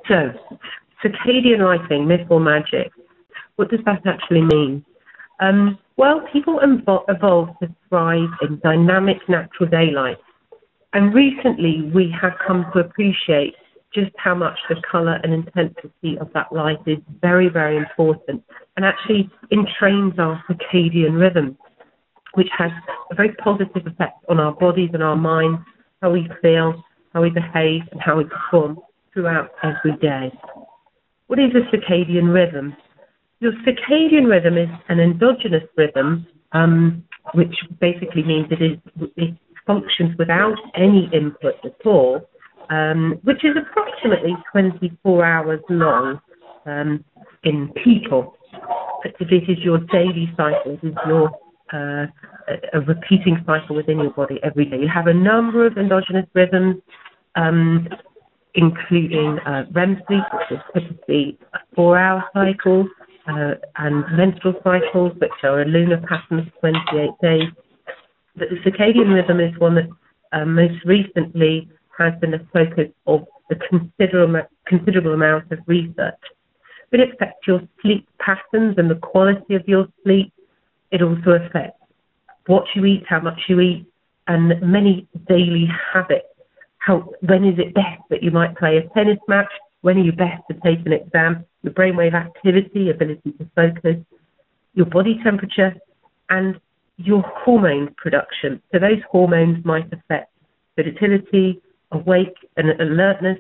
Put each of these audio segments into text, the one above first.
So, circadian lighting, myth or magic? What does that actually mean? Well, people evolved to thrive in dynamic natural daylight. And recently, we have come to appreciate just how much the colour and intensity of that light is very, very important, and actually entrains our circadian rhythm, which has a very positive effect on our bodies and our minds, how we feel, how we behave, and how we perform throughout every day. What is a circadian rhythm? Your circadian rhythm is an endogenous rhythm, which basically means it functions without any input at all, which is approximately 24 hours long in people. This is your daily cycle. This is your a repeating cycle within your body every day. You have a number of endogenous rhythms, including REM sleep, which is typically a 4-hour cycle, and menstrual cycles, which are a lunar pattern of 28 days. But the circadian rhythm is one that most recently has been the focus of a considerable amount of research. It affects your sleep patterns and the quality of your sleep. It also affects what you eat, how much you eat, and many daily habits. When is it best that you might play a tennis match? When are you best to take an exam? Your brainwave activity, ability to focus, your body temperature, and your hormone production. So those hormones might affect fertility, awake and alertness,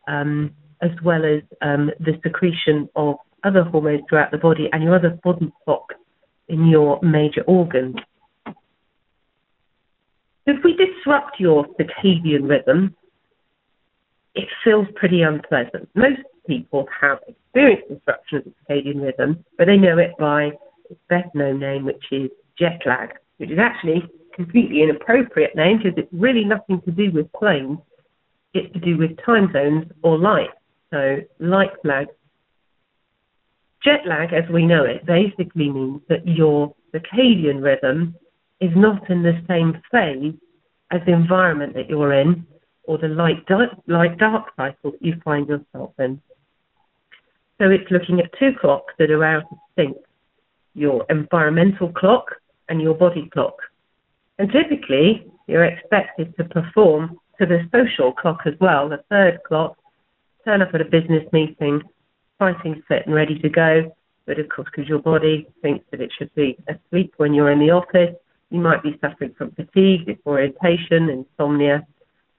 as well as the secretion of other hormones throughout the body and your other body clock in your major organs. If we disrupt your circadian rhythm, it feels pretty unpleasant. Most people have experienced disruption of the circadian rhythm, but they know it by its best known name, which is jet lag, which is actually completely inappropriate name because it's really nothing to do with planes. It's to do with time zones or light. So light lag. Jet lag, as we know it, basically means that your circadian rhythm is not in the same phase as the environment that you're in or the light-dark cycle that you find yourself in. So it's looking at two clocks that are out of sync, your environmental clock and your body clock. And typically, you're expected to perform to the social clock as well, the third clock, turn up at a business meeting, fighting fit and ready to go, but of course, because your body thinks that it should be asleep when you're in the office, you might be suffering from fatigue, disorientation, insomnia,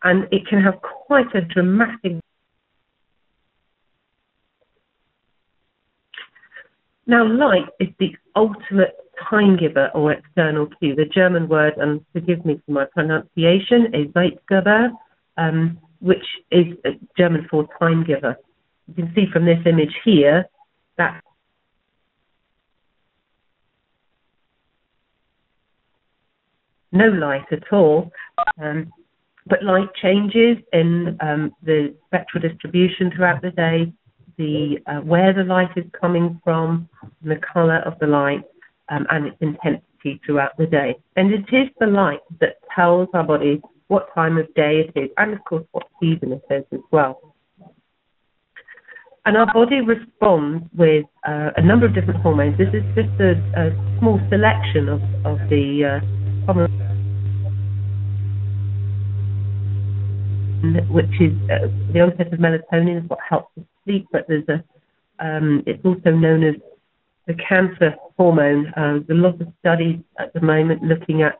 and it can have quite a dramatic. Now, light is the ultimate time giver or external cue. The German word, and forgive me for my pronunciation, is Zeitgeber, which is German for time giver. You can see from this image here that no light at all, but light changes in the spectral distribution throughout the day, where the light is coming from, the colour of the light, and its intensity throughout the day. And it is the light that tells our body what time of day it is, and of course what season it is as well. And our body responds with a number of different hormones. This is just a small selection of the common, which is the onset of melatonin is what helps us sleep, but there's it's also known as the cancer hormone. There's a lot of studies at the moment looking at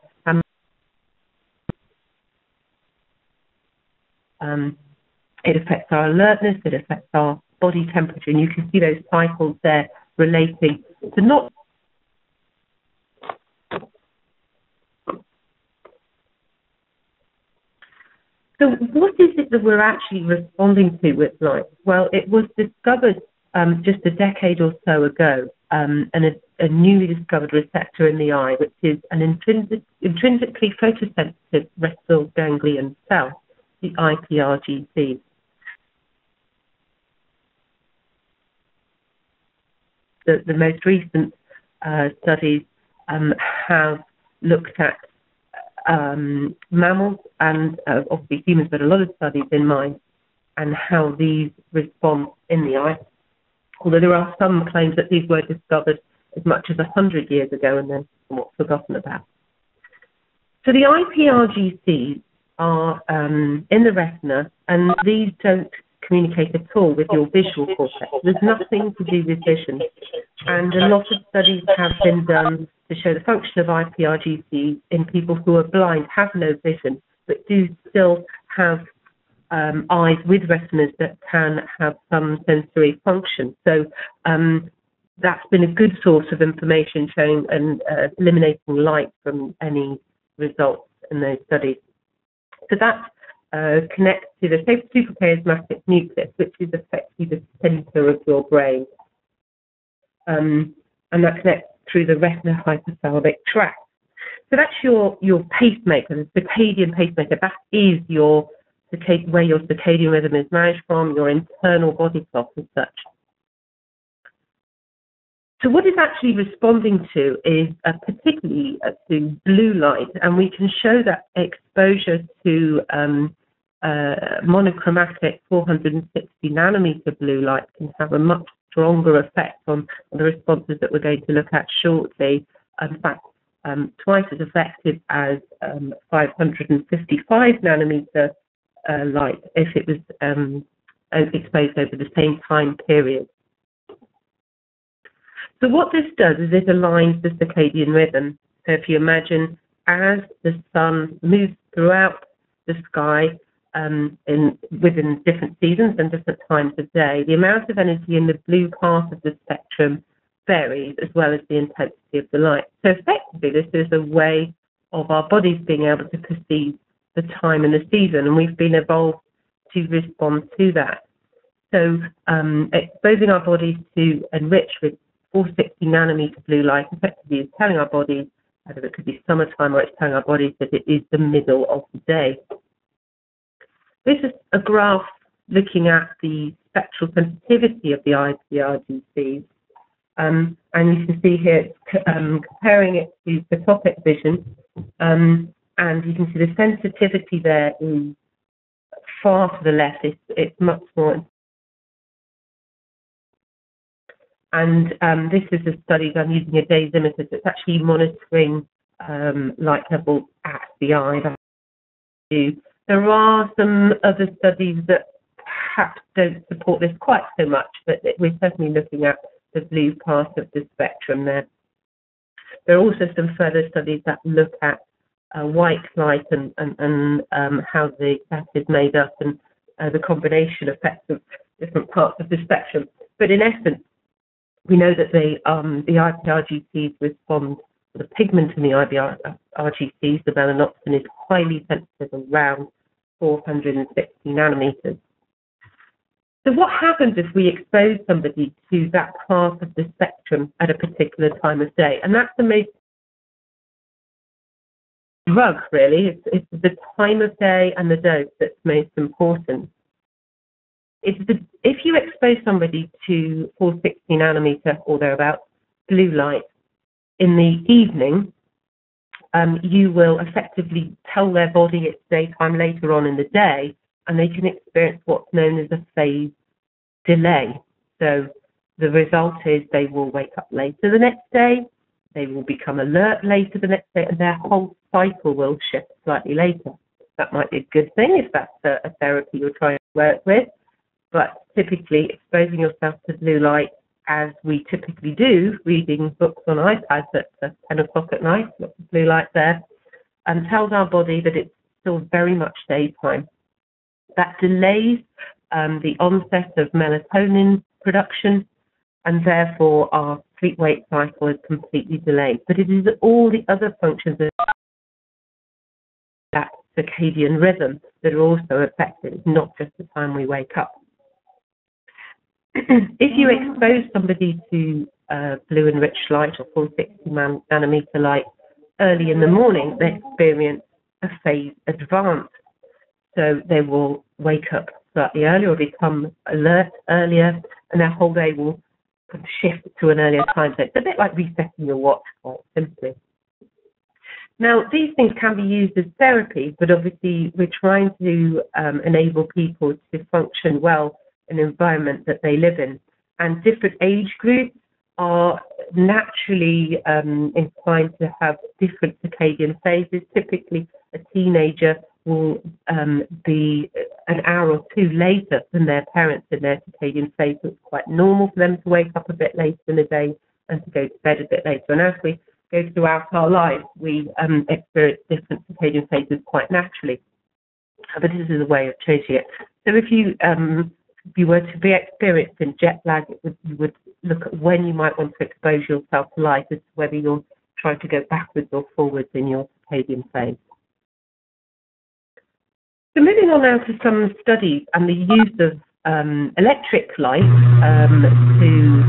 it affects our alertness, it affects our body temperature, and you can see those cycles there relating to not. So what is it that we're actually responding to with light? Well, it was discovered just a decade or so ago, and a newly discovered receptor in the eye, which is an intrinsically photosensitive retinal ganglion cell, the iPRGC. The most recent studies have looked at mammals and obviously humans, but a lot of studies in mice, and how these respond in the eye, although there are some claims that these were discovered as much as 100 years ago and then somewhat forgotten about. So the IPRGCs are in the retina, and these don't communicate at all with your visual cortex. There's nothing to do with vision. And a lot of studies have been done to show the function of IPRGCs in people who are blind, have no vision, but do still have eyes with retinas that can have some sensory function. So that's been a good source of information showing and eliminating light from any results in those studies. So that connects to the suprachiasmatic nucleus, which is effectively the center of your brain. And that connects through the retina hypothalamic tract. So that's your pacemaker, the circadian pacemaker. That is where your circadian rhythm is managed from, your internal body clock and such. So what it's actually responding to is particularly to blue light, and we can show that exposure to monochromatic 460 nanometer blue light can have a much stronger effect on the responses that we're going to look at shortly. In fact, twice as effective as 555 nanometer light if it was exposed over the same time period. So what this does is it aligns the circadian rhythm. So if you imagine as the sun moves throughout the sky within different seasons and different times of day, the amount of energy in the blue part of the spectrum varies, as well as the intensity of the light. So effectively, this is a way of our bodies being able to perceive the time and the season, and we've been evolved to respond to that. So exposing our bodies to enrich with 460 nanometer blue light effectively is telling our bodies, either it could be summertime or it's telling our bodies that it is the middle of the day. This is a graph looking at the spectral sensitivity of the IPRGCs. And you can see here comparing it to photopic vision, and you can see the sensitivity there is far to the left. It's much more. And this is a study done using a dosimeter that's actually monitoring light levels at the eye. There are some other studies that perhaps don't support this quite so much, but we're certainly looking at the blue part of the spectrum there. There are also some further studies that look at white light and how that is made up and the combination effects of different parts of the spectrum. But in essence, we know that the IPRGCs respond, the pigment in the IPRGCs, the melanopsin, is highly sensitive around 460 nanometers. So what happens if we expose somebody to that part of the spectrum at a particular time of day? And that's the most drug, really. It's the time of day and the dose that's most important. If you expose somebody to 460 nanometer or thereabouts blue light in the evening, you will effectively tell their body it's daytime later on in the day, and they can experience what's known as a phase delay. So the result is they will wake up later the next day, they will become alert later the next day, and their whole cycle will shift slightly later. That might be a good thing if that's a therapy you're trying to work with. But typically, exposing yourself to blue light, as we typically do, reading books on iPads at 10 o'clock at night, lots of blue light there, and tells our body that it's still very much daytime. That delays the onset of melatonin production, and therefore our sleep-wake cycle is completely delayed. But it is all the other functions of that circadian rhythm that are also affected. It's not just the time we wake up. If you expose somebody to blue enriched light or 460 nanometer light early in the morning, they experience a phase advance. So they will wake up slightly earlier or become alert earlier, and their whole day will shift to an earlier time. So it's a bit like resetting your watch, quite simply. Now, these things can be used as therapy, but obviously we're trying to enable people to function well in the environment that they live in. And different age groups are naturally inclined to have different circadian phases. Typically, a teenager will be an hour or two later than their parents in their circadian phase. So it's quite normal for them to wake up a bit later in the day and to go to bed a bit later. And as we go throughout our lives, we experience different circadian phases quite naturally. But this is a way of changing it. So if you were to be experiencing jet lag, you would look at when you might want to expose yourself to light as to whether you're trying to go backwards or forwards in your circadian phase. So moving on now to some studies and the use of electric light to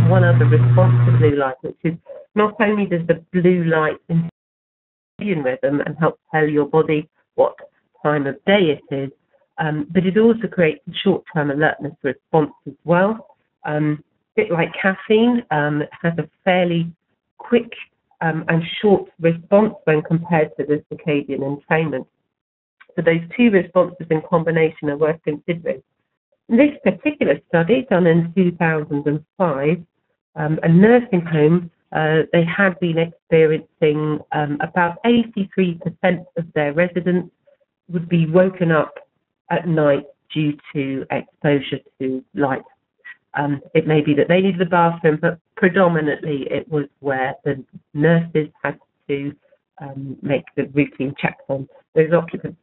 one other response to blue light, which is not only does the blue light circadian rhythm and help tell your body what time of day it is, but it also creates a short-term alertness response as well. A bit like caffeine, it has a fairly quick and short response when compared to the circadian entrainment. So those two responses in combination are worth considering. In this particular study, done in 2005, a nursing home, they had been experiencing about 83% of their residents would be woken up at night due to exposure to light. It may be that they needed the bathroom, but predominantly it was where the nurses had to make the routine checks on those occupants.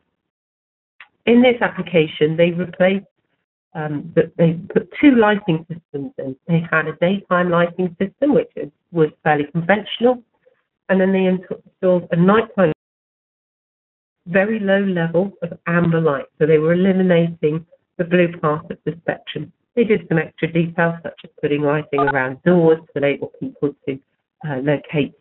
In this application, they replaced they put two lighting systems in. They had a daytime lighting system, which was fairly conventional, and then they installed a nighttime, very low level of amber light. So they were eliminating the blue part of the spectrum. They did some extra details, such as putting lighting around doors to enable people to locate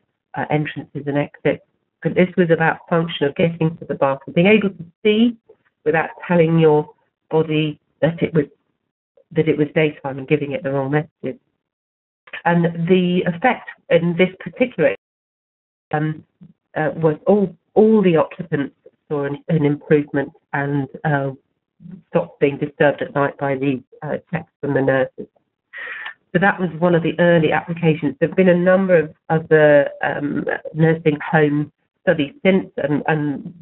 entrances and exits. But this was about function of getting to the bathroom, being able to see without telling your body that it was daytime and giving it the wrong messages. And the effect in this particular was all the occupants saw an improvement and stopped being disturbed at night by the checks from the nurses. So that was one of the early applications. There have been a number of other nursing home studies since, and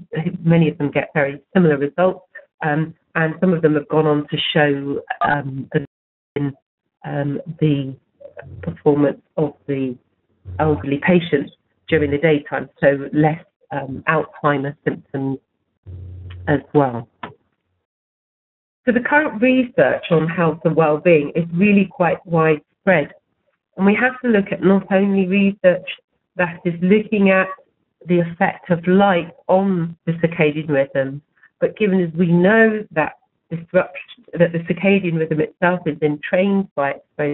many of them get very similar results. And some of them have gone on to show the performance of the elderly patients during the daytime, so less Alzheimer's symptoms as well. So the current research on health and well-being is really quite widespread, and we have to look at not only research that is looking at the effect of light on the circadian rhythm, but given as we know that the circadian rhythm itself is entrained by exposure,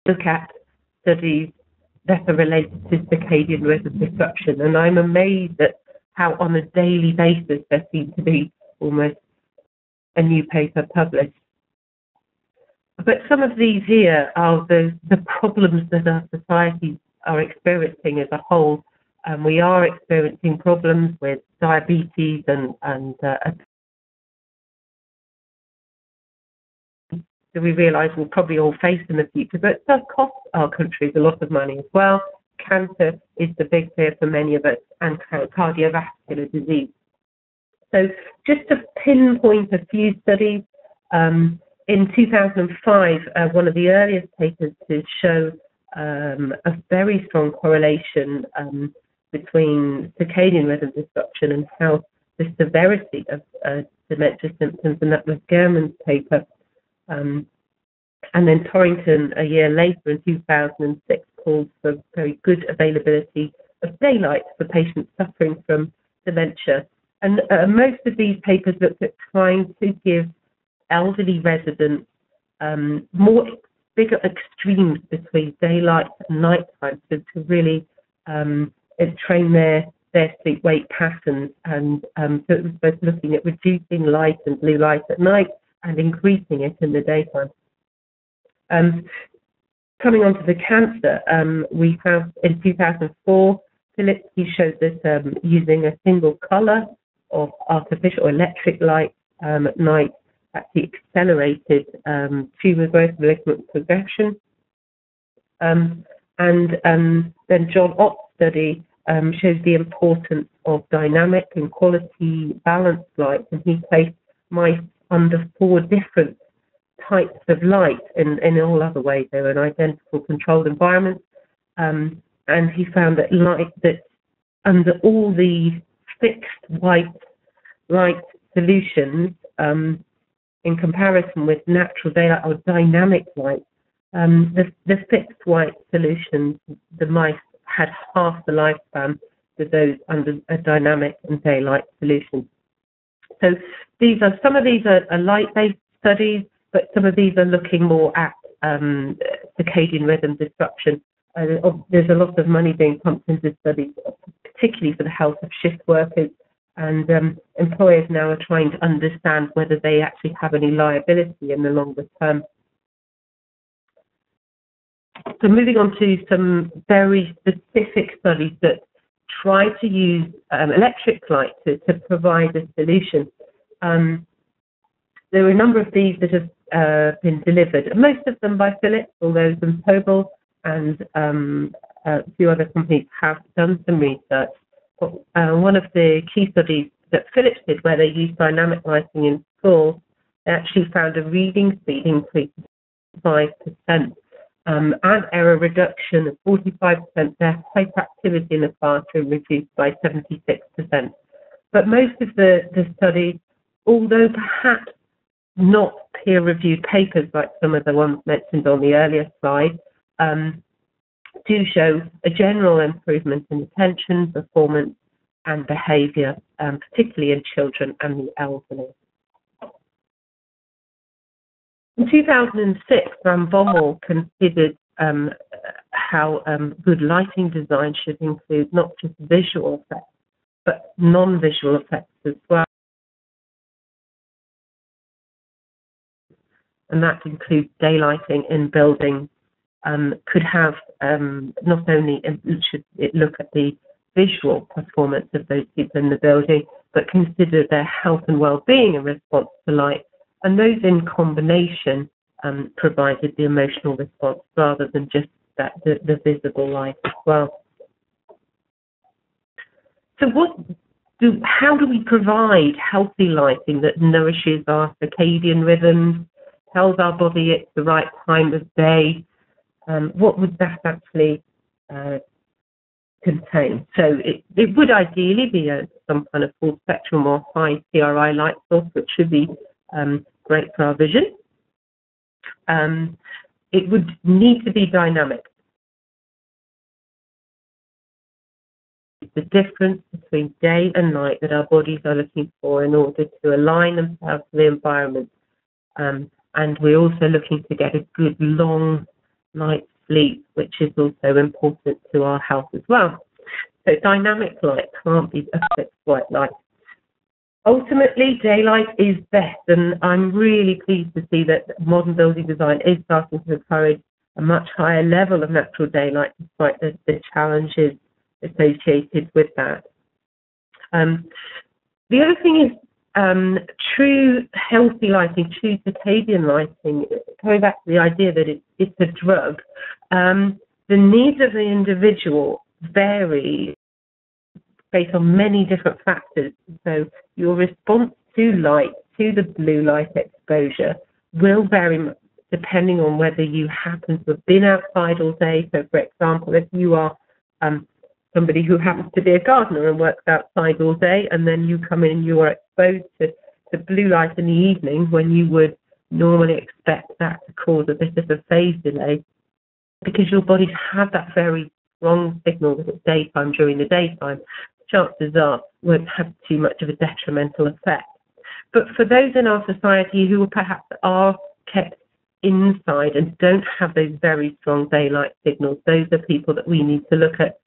look at studies that are related to circadian rhythm disruption. And I'm amazed at how on a daily basis there seems to be almost a new paper published. But some of these here are the problems that our societies are experiencing as a whole. We are experiencing problems with diabetes and that we realise we'll probably all face in the future, but it does cost our countries a lot of money as well. Cancer is the big fear for many of us, and cardiovascular disease. So just to pinpoint a few studies, in 2005, one of the earliest papers to show a very strong correlation between circadian rhythm disruption and how the severity of dementia symptoms, and that was German's paper. And then Torrington, a year later in 2006, called for very good availability of daylight for patients suffering from dementia. And most of these papers looked at trying to give elderly residents bigger extremes between daylight and nighttime, so to really train their sleep-wake patterns. And so it was both looking at reducing light and blue light at night and increasing it in the daytime. Coming on to the cancer, we have in 2004, Philips showed that using a single colour of artificial electric light at night actually accelerated tumour growth, malignant progression. And then John Ott's study shows the importance of dynamic and quality balanced light, and he placed mice under 4 different types of light in all other ways. They were in identical controlled environments, and he found that light that under all the fixed white light solutions, in comparison with natural daylight or dynamic light, the fixed white solutions, the mice had half the lifespan to those under a dynamic and daylight solution. So some of these are light-based studies, but some of these are looking more at circadian rhythm disruption. There's a lot of money being pumped into studies, particularly for the health of shift workers, and employers now are trying to understand whether they actually have any liability in the longer term. So moving on to some very specific studies that try to use electric light to provide a solution. There are a number of these that have been delivered, most of them by Philips, although some Pobel and a few other companies have done some research. But one of the key studies that Philips did, where they used dynamic lighting in schools, they actually found a reading speed increase of 5%. And error reduction of 45%, their hyperactivity in the classroom reduced by 76%. But most of the studies, although perhaps not peer-reviewed papers like some of the ones mentioned on the earlier slide, do show a general improvement in attention, performance, and behaviour, particularly in children and the elderly. In 2006, Van Bommel considered how good lighting design should include not just visual effects, but non-visual effects as well. And that includes daylighting in buildings. Could have not only should it look at the visual performance of those people in the building, but consider their health and well-being in response to light. And those in combination provided the emotional response rather than just the visible light as well. So how do we provide healthy lighting that nourishes our circadian rhythms, tells our body it's the right time of day? What would that actually contain? So it would ideally be some kind of full spectrum or high CRI light source, which should be great for our vision. It would need to be dynamic. The difference between day and night that our bodies are looking for in order to align themselves to the environment. And we're also looking to get a good long night's sleep, which is also important to our health as well. So dynamic light can't be a fixed white light. Ultimately, daylight is best, and I'm really pleased to see that modern building design is starting to encourage a much higher level of natural daylight, despite the challenges associated with that. The other thing is true healthy lighting, true circadian lighting, coming back to the idea that it's a drug. The needs of the individual vary based on many different factors. So your response to light, to the blue light exposure, will vary depending on whether you happen to have been outside all day. So, for example, if you are somebody who happens to be a gardener and works outside all day, and then you come in and you are exposed to the blue light in the evening, when you would normally expect that to cause a bit of a phase delay, because your bodies have that very strong signal that it's daytime during the daytime, chances are won't have too much of a detrimental effect. But for those in our society who perhaps are kept inside and don't have those very strong daylight signals, those are people that we need to look at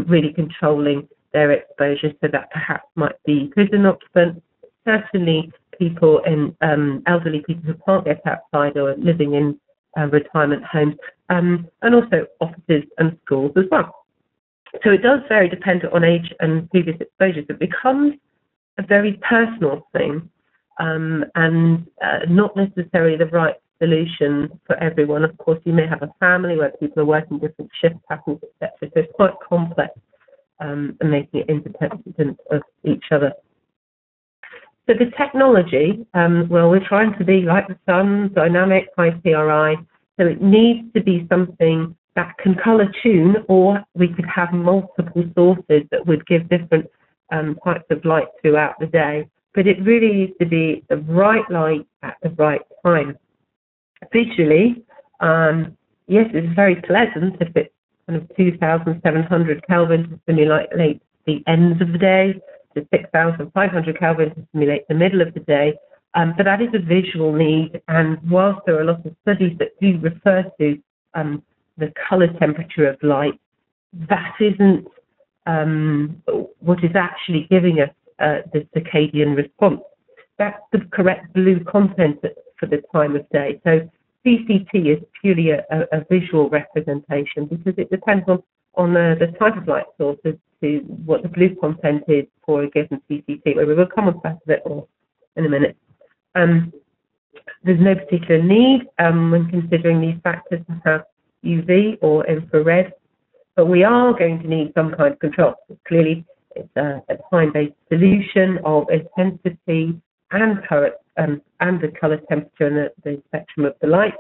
really controlling their exposure. So that perhaps might be prison occupants, certainly people in elderly people who can't get outside or living in retirement homes, and also offices and schools as well. So it does vary dependent on age and previous exposures. It becomes a very personal thing, and not necessarily the right solution for everyone. Of course, you may have a family where people are working different shift patterns, etc. So it's quite complex, and making it independent of each other. So the technology, well, we're trying to be like the sun, dynamic, high PRI. So it needs to be something that can color tune, or we could have multiple sources that would give different types of light throughout the day. But it really needs to be the right light at the right time. Visually, yes, it's very pleasant if it's kind of 2,700 Kelvin to simulate the ends of the day, to 6,500 Kelvin to simulate the middle of the day. But that is a visual need, and whilst there are a lot of studies that do refer to the color temperature of light, that isn't what is actually giving us the circadian response. That's the correct blue content for the time of day. So CCT is purely a visual representation, because it depends on the type of light source as to what the blue content is for a given CCT, where we will come on to that a bit more in a minute. There's no particular need when considering these factors to have UV or infrared, but we are going to need some kind of control. Clearly, it's a time-based solution of intensity and current, and the color temperature and the spectrum of the light,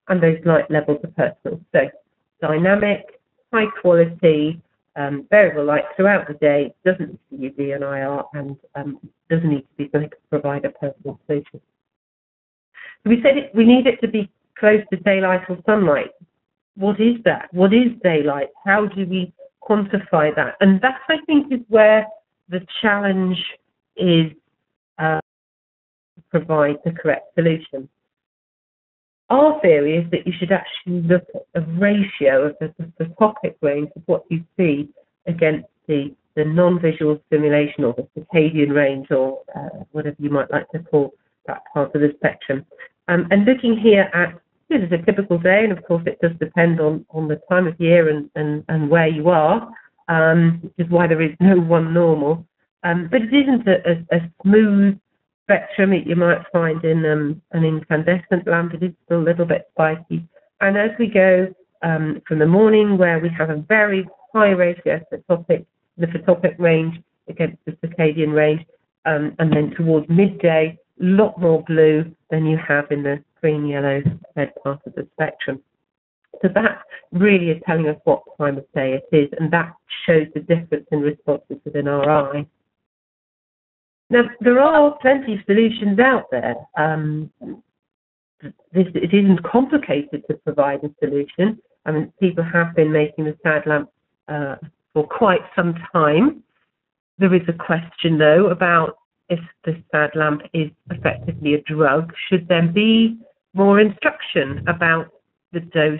and those light levels are personal. So dynamic, high quality, variable light throughout the day, doesn't need to be UV and IR, and doesn't need to be something to provide a personal solution. So we said we need it to be close to daylight or sunlight. What is that? What is daylight? How do we quantify that? And that, I think, is where the challenge is to provide the correct solution. Our theory is that you should actually look at a ratio of the topic range of what you see against the non-visual stimulation, or the circadian range, or whatever you might like to call that part of the spectrum. And looking here at, this is a typical day, and of course it does depend on the time of year and where you are, which is why there is no one normal. But it isn't a smooth spectrum that you might find in an incandescent lamp. It is still a little bit spiky. And as we go from the morning, where we have a very high ratio of the photopic range against the circadian range, and then towards midday, a lot more blue than you have in the green, yellow, red part of the spectrum. So that really is telling us what time of day it is, and that shows the difference in responses within our eye. Now, there are plenty of solutions out there. It isn't complicated to provide a solution. I mean, people have been making the SAD lamp for quite some time. There is a question, though, about if the SAD lamp is effectively a drug. Should there be more instruction about the dose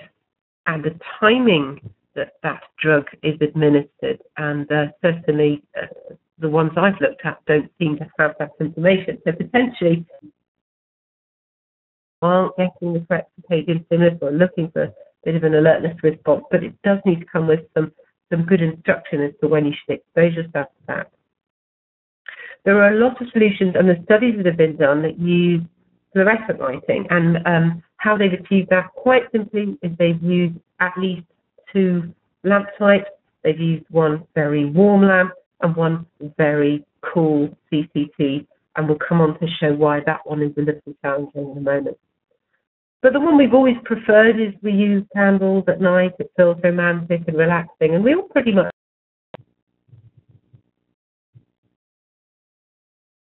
and the timing that that drug is administered? And certainly the ones I've looked at don't seem to have that information. So potentially, while getting the correct circadian stimulus or looking for a bit of an alertness response, but it does need to come with some good instruction as to when you should expose yourself to that. There are a lot of solutions, and the studies that have been done that use fluorescent lighting, and how they've achieved that quite simply is they've used at least two lamp types. They've used one very warm lamp and one very cool CCT, and we'll come on to show why that one is a little challenging in a moment. But the one we've always preferred is we use candles at night. It feels romantic and relaxing, and we all pretty much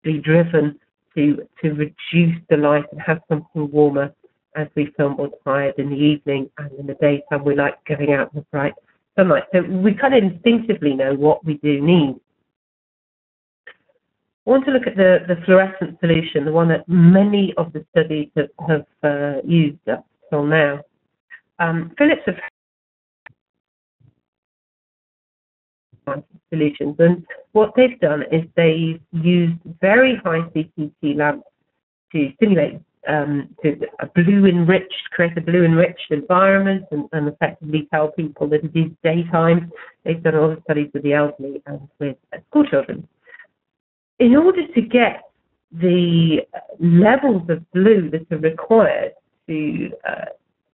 be driven to reduce the light and have something warmer as we feel more tired in the evening, and in the daytime we like going out in the bright sunlight. So we kind of instinctively know what we do need. I want to look at the fluorescent solution, the one that many of the studies have used up till now. Philips have solutions, and what they've done is they've used very high CCT lamps to stimulate a create a blue enriched environment and effectively tell people that it is daytime. They've done all the studies with the elderly and with school children. In order to get the levels of blue that are required to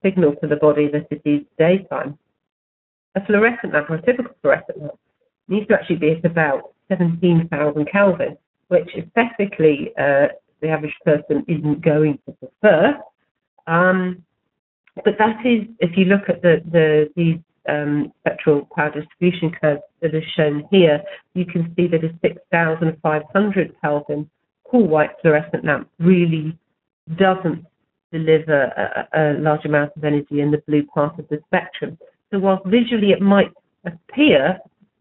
signal to the body that it is daytime, a fluorescent lamp, or a typical fluorescent lamp, needs to actually be at about 17,000 Kelvin, which aesthetically the average person isn't going to prefer. But that is, if you look at these spectral power distribution curves that are shown here, you can see that a 6,500 Kelvin cool white fluorescent lamp really doesn't deliver a large amount of energy in the blue part of the spectrum. So whilst visually it might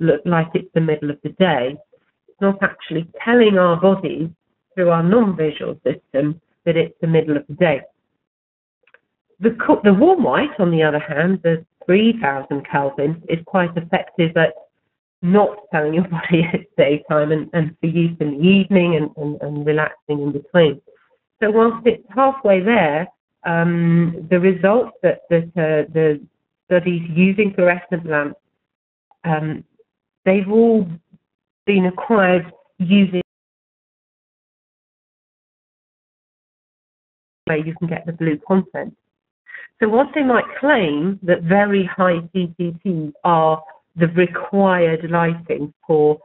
look like it's the middle of the day, it's not actually telling our bodies through our non-visual system that it's the middle of the day. The warm white, on the other hand, the 3,000 Kelvin, is quite effective at not telling your body it's daytime and for use in the evening and relaxing in between. So whilst it's halfway there, the results that the studies using fluorescent lamps, they've all been acquired using where you can get the blue content. So whilst they might claim that very high CCTs are the required lighting for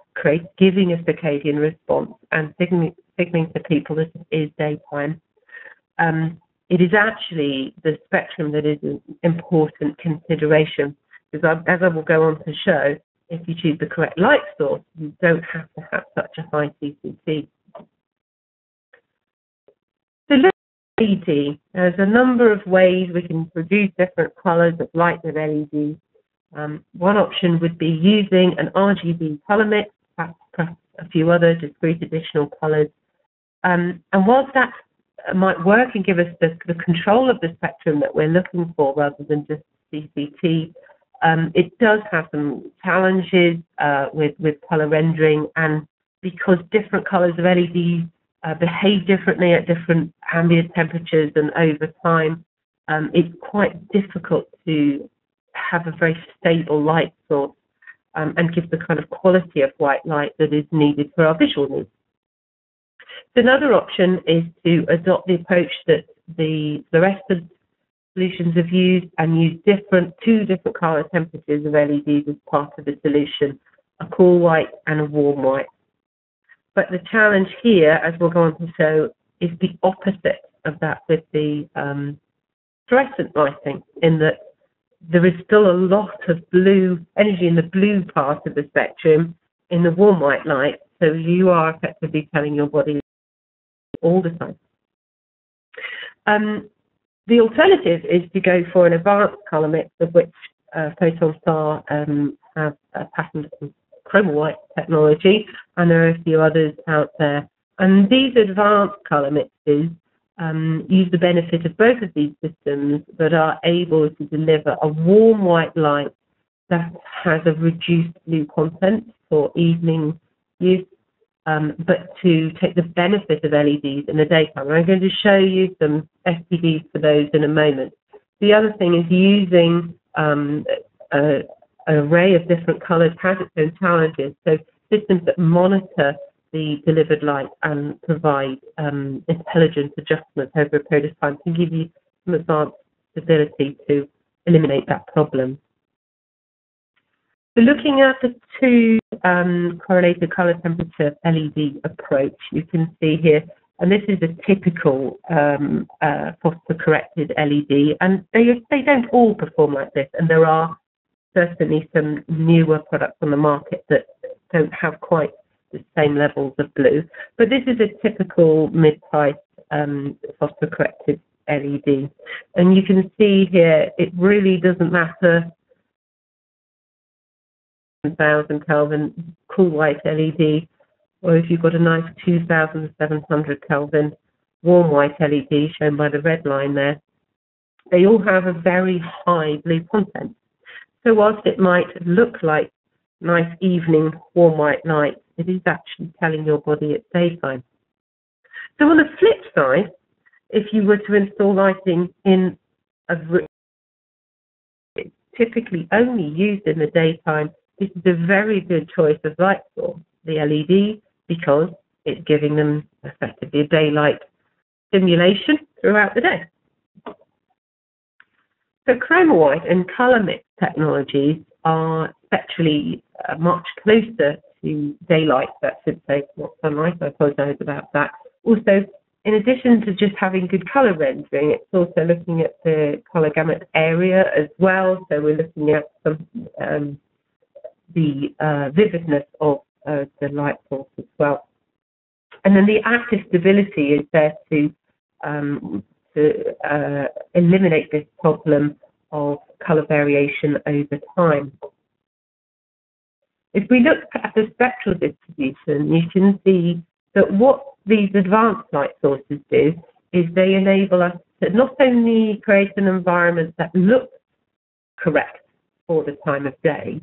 giving a circadian response and signaling to people that it is daytime, it is actually the spectrum that is an important consideration, because as I will go on to show, if you choose the correct light source, you don't have to have such a high CCT. So look at LED. There's a number of ways we can produce different colours of light with LEDs. One option would be using an RGB colour mix, plus a few other discrete additional colours. And whilst that might work and give us the control of the spectrum that we're looking for rather than just CCT, it does have some challenges with colour rendering, and because different colours of LEDs behave differently at different ambient temperatures and over time, it's quite difficult to have a very stable light source and give the kind of quality of white light that is needed for our visual needs. So another option is to adopt the approach that the fluorescent solutions have used and use two different color temperatures of LEDs as part of the solution, a cool white and a warm white. But the challenge here, as we'll go on to show, is the opposite of that with the fluorescent lighting, in that there is still a lot of blue energy in the blue part of the spectrum in the warm white light, so you are effectively telling your body all the time. The alternative is to go for an advanced colour mix, of which PhotonStar have patented chroma white technology, and there are a few others out there. And these advanced colour mixes use the benefit of both of these systems, but are able to deliver a warm white light that has a reduced blue content for evening use, but to take the benefit of LEDs in the daytime. And I'm going to show you some SPDs for those in a moment. The other thing is using an array of different colours has its own challenges. So systems that monitor the delivered light and provide intelligent adjustments over a period of time can give you some advanced ability to eliminate that problem. So looking at the two correlated colour temperature LED approach, you can see here, and this is a typical phosphor-corrected LED, and they don't all perform like this, and there are certainly some newer products on the market that don't have quite the same levels of blue, but this is a typical mid-price phosphor-corrected LED, and you can see here it really doesn't matter 1,000 Kelvin cool white LED, or if you've got a nice 2,700 Kelvin warm white LED shown by the red line there, they all have a very high blue content. So whilst it might look like nice evening warm white light, it is actually telling your body it's daytime. So on the flip side, if you were to install lighting in a room, it's typically only used in the daytime. This is a very good choice of light source, the LED, because it's giving them effectively a daylight stimulation throughout the day. So chroma white and color mix technologies are spectrally much closer to daylight, that should say, not sunlight. I apologize about that. Also, in addition to just having good color rendering, it's also looking at the color gamut area as well. So we're looking at some the vividness of the light source as well. And then the active stability is there to eliminate this problem of color variation over time. If we look at the spectral distribution, you can see that what these advanced light sources do is they enable us to not only create an environment that looks correct for the time of day,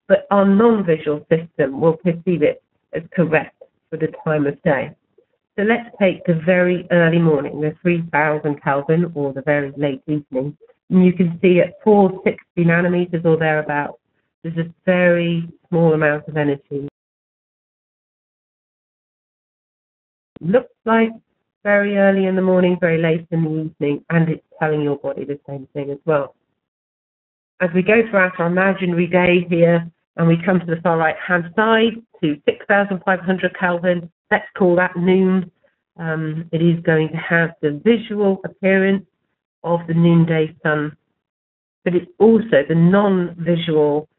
but our non-visual system will perceive it as correct for the time of day. So let's take the very early morning, the 3000 Kelvin, or the very late evening. And you can see at 460 nanometers or thereabouts, there's a very small amount of energy. It looks like very early in the morning, very late in the evening, and it's telling your body the same thing as well. As we go throughout our imaginary day here, and we come to the far right-hand side to 6,500 Kelvin, let's call that noon. It is going to have the visual appearance of the noonday sun, but it's also the non-visual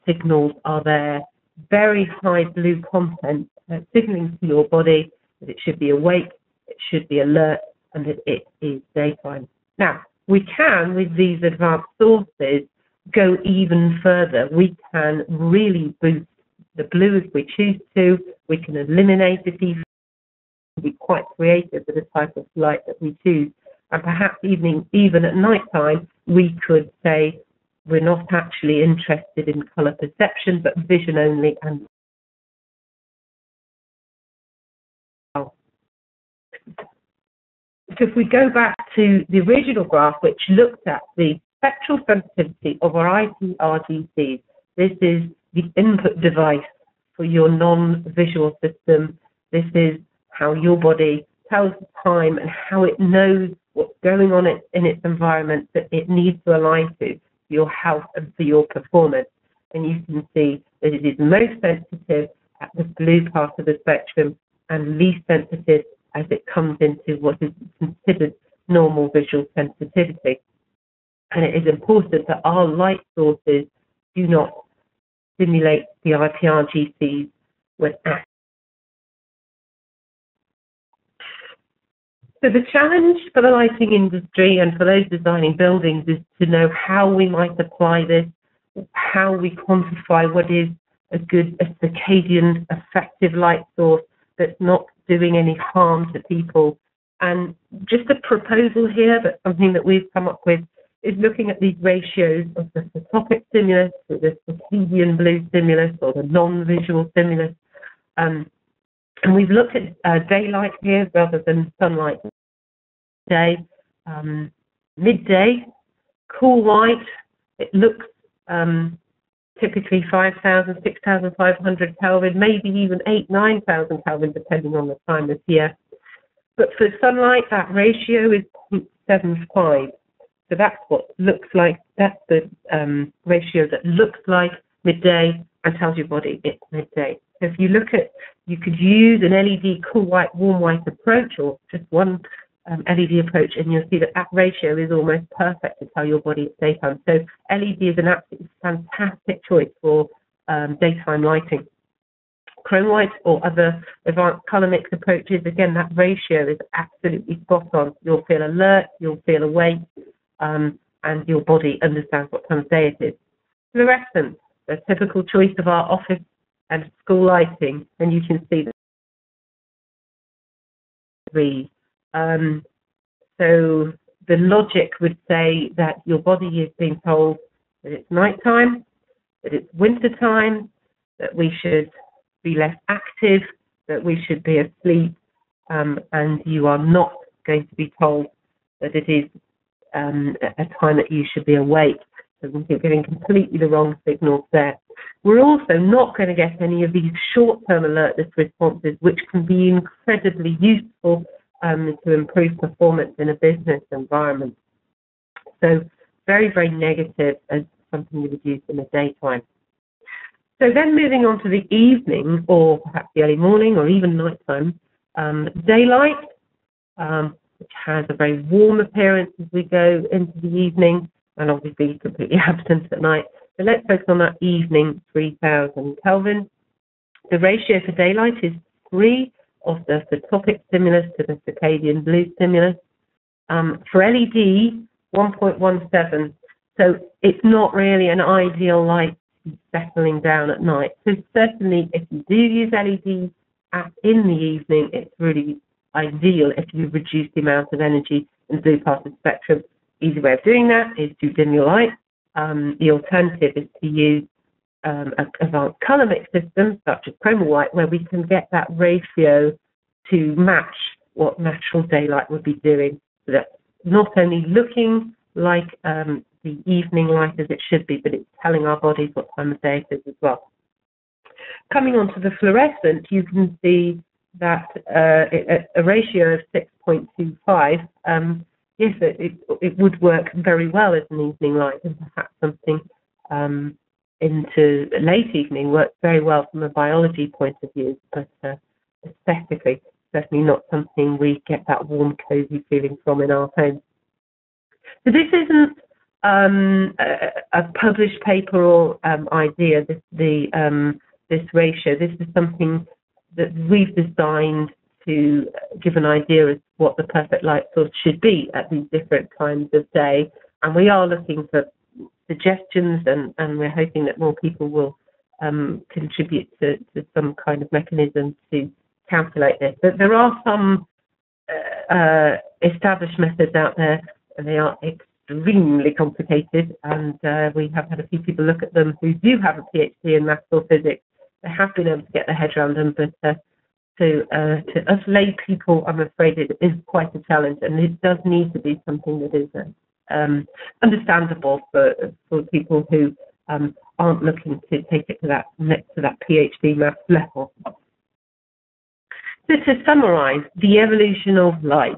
signals are there, very high blue content, signaling to your body that it should be awake, it should be alert, and that it is daytime. Now, we can, with these advanced sources, go even further. We can really boost the blue if we choose to. We can eliminate it even, be quite creative with the type of light that we choose. And perhaps even at night time, we could say we're not actually interested in color perception, but vision only. And so if we go back to the original graph, which looked at the spectral sensitivity of our IPRGCs, this is the input device for your non-visual system. This is how your body tells the time and how it knows what's going on in its environment that it needs to align to for your health and for your performance. And you can see that it is most sensitive at the blue part of the spectrum and least sensitive as it comes into what is considered normal visual sensitivity. And it is important that our light sources do not stimulate the IPRGCs when active. So the challenge for the lighting industry and for those designing buildings is to know how we might apply this, how we quantify what is a circadian effective light source that's not doing any harm to people. And just a proposal here, but something that we've come up with, is looking at these ratios of the photopic stimulus, or the circadian blue stimulus, or the non-visual stimulus. And we've looked at daylight here rather than sunlight. Day, midday, cool white, it looks typically 5,000, 6,500 Kelvin, maybe even 8,000, 9,000 Kelvin, depending on the time of year. But for sunlight, that ratio is 0.75. So that's what looks like, that's the ratio that looks like midday and tells your body it's midday. So if you look at, you could use an LED cool white, warm white approach, or just one LED approach, and you'll see that that ratio is almost perfect to tell your body it's daytime. So LED is an absolutely fantastic choice for daytime lighting. Chrome white or other advanced color mix approaches, again, that ratio is absolutely spot on. You'll feel alert, you'll feel awake, and your body understands what time of day it is. Fluorescent, the typical choice of our office and school lighting, and you can see that. So the logic would say that your body is being told that it's nighttime, that it's winter time, that we should be less active, that we should be asleep, and you are not going to be told that it is a time that you should be awake. So we're getting completely the wrong signals there. We're also not going to get any of these short-term alertness responses, which can be incredibly useful to improve performance in a business environment. So very, very negative as something you would use in the daytime. So then moving on to the evening, or perhaps the early morning, or even nighttime, daylight, which has a very warm appearance as we go into the evening, and obviously completely absent at night. So let's focus on that evening, 3000 Kelvin. The ratio for daylight is 3 of the photopic stimulus to the circadian blue stimulus. For LED, 1.17. So it's not really an ideal light to be settling down at night. So certainly if you do use LEDs in the evening, it's really ideal if you reduce the amount of energy in the blue part of the spectrum. Easy way of doing that is to dim your light. The alternative is to use advanced color mix systems such as chroma white, where we can get that ratio to match what natural daylight would be doing. So that's not only looking like the evening light as it should be, but it's telling our bodies what time of day it is as well. Coming on to the fluorescent, you can see that a ratio of 6.25, yes, it would work very well as an evening light, and perhaps something into late evening works very well from a biology point of view, but aesthetically, certainly not something we get that warm, cozy feeling from in our homes. So this isn't a published paper or idea, this ratio. This is something that we've designed to give an idea of what the perfect light source should be at these different times of day. And we are looking for suggestions, and we're hoping that more people will contribute to some kind of mechanism to calculate this. But there are some established methods out there, and they are extremely complicated, and we have had a few people look at them who do have a PhD in maths or physics. They have been able to get their head around them, but to us lay people, I'm afraid it is quite a challenge, and it does need to be something that is understandable for people who aren't looking to take it to that PhD maths level. So to summarize the evolution of light,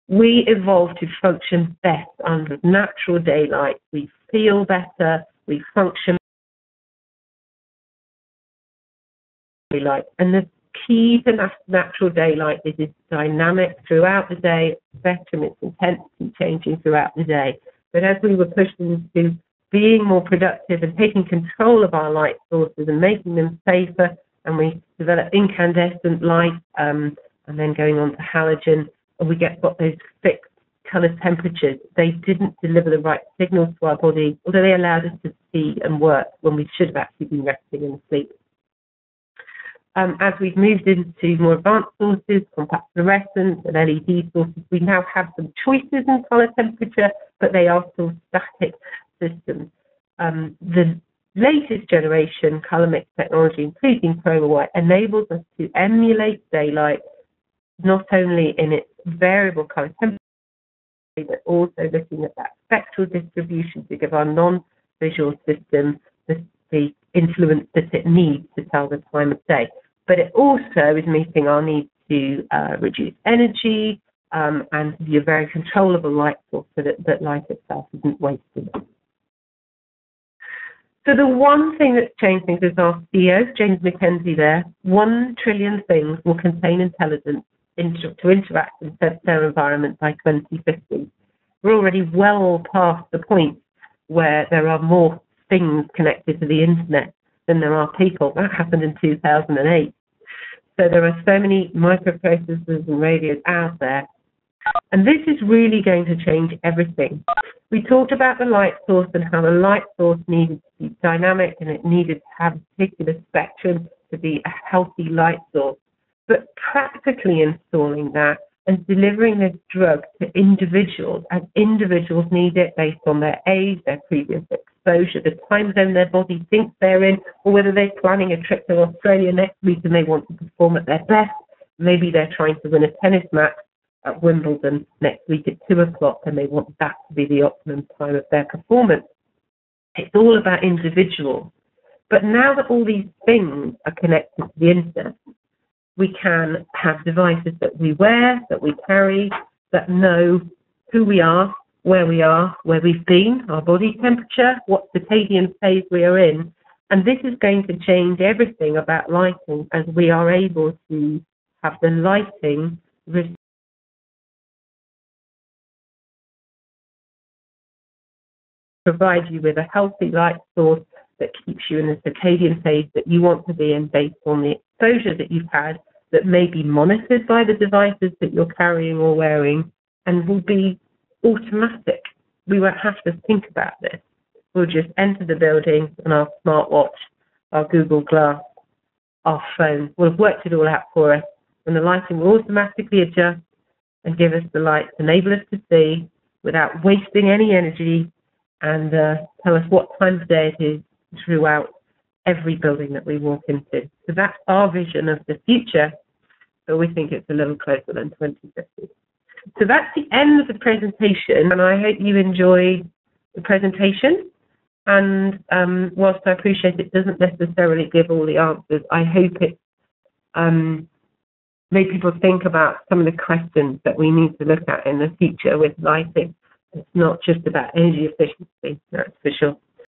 we evolved to function best under natural daylight. We feel better, we function daylight, and the key to natural daylight is it's dynamic throughout the day, spectrum, its intensity changing throughout the day. But as we were pushed into being more productive and taking control of our light sources and making them safer, and we developed incandescent light, and then going on to halogen, and we got those fixed color temperatures. They didn't deliver the right signals to our body, although they allowed us to see and work when we should have actually been resting and asleep. As we've moved into more advanced sources, compact fluorescence and LED sources, we now have some choices in color temperature, but they are still static systems. The latest generation color mix technology, including chroma white, enables us to emulate daylight, not only in its variable color temperature, but also looking at that spectral distribution to give our non-visual system the influence that it needs to tell the time of day. But it also is meeting our need to reduce energy and be a very controllable light source so that light itself isn't wasted. So the one thing that's changed things is our CEO, James McKenzie there, 1 trillion things will contain intelligence to interact in their environment by 2050. We're already well past the point where there are more things connected to the internet than there are people. That happened in 2008. So there are so many microprocessors and radios out there. And this is really going to change everything. We talked about the light source and how the light source needed to be dynamic and it needed to have a particular spectrum to be a healthy light source. But practically installing that and delivering this drug to individuals as individuals need it based on their age, their previous exposure, the time zone their body thinks they're in, or whether they're planning a trip to Australia next week and they want to perform at their best. Maybe they're trying to win a tennis match at Wimbledon next week at 2 o'clock, and they want that to be the optimum time of their performance. It's all about individuals. But now that all these things are connected to the internet, we can have devices that we wear, that we carry, that know who we are, where we've been, our body temperature, what circadian phase we are in. And this is going to change everything about lighting, as we are able to have the lighting provide you with a healthy light source that keeps you in the circadian phase that you want to be in, based on the exposure that you've had, that may be monitored by the devices that you're carrying or wearing, and will be automatic. We won't have to think about this. We'll just enter the building and our smartwatch, our Google Glass, our phone will have worked it all out for us, and the lighting will automatically adjust and give us the light to enable us to see without wasting any energy, and tell us what time of day it is throughout every building that we walk into. So that's our vision of the future, but we think it's a little closer than 2050. So that's the end of the presentation, and I hope you enjoyed the presentation. And whilst I appreciate it doesn't necessarily give all the answers, I hope it made people think about some of the questions that we need to look at in the future with lighting. It's not just about energy efficiency, that's for sure.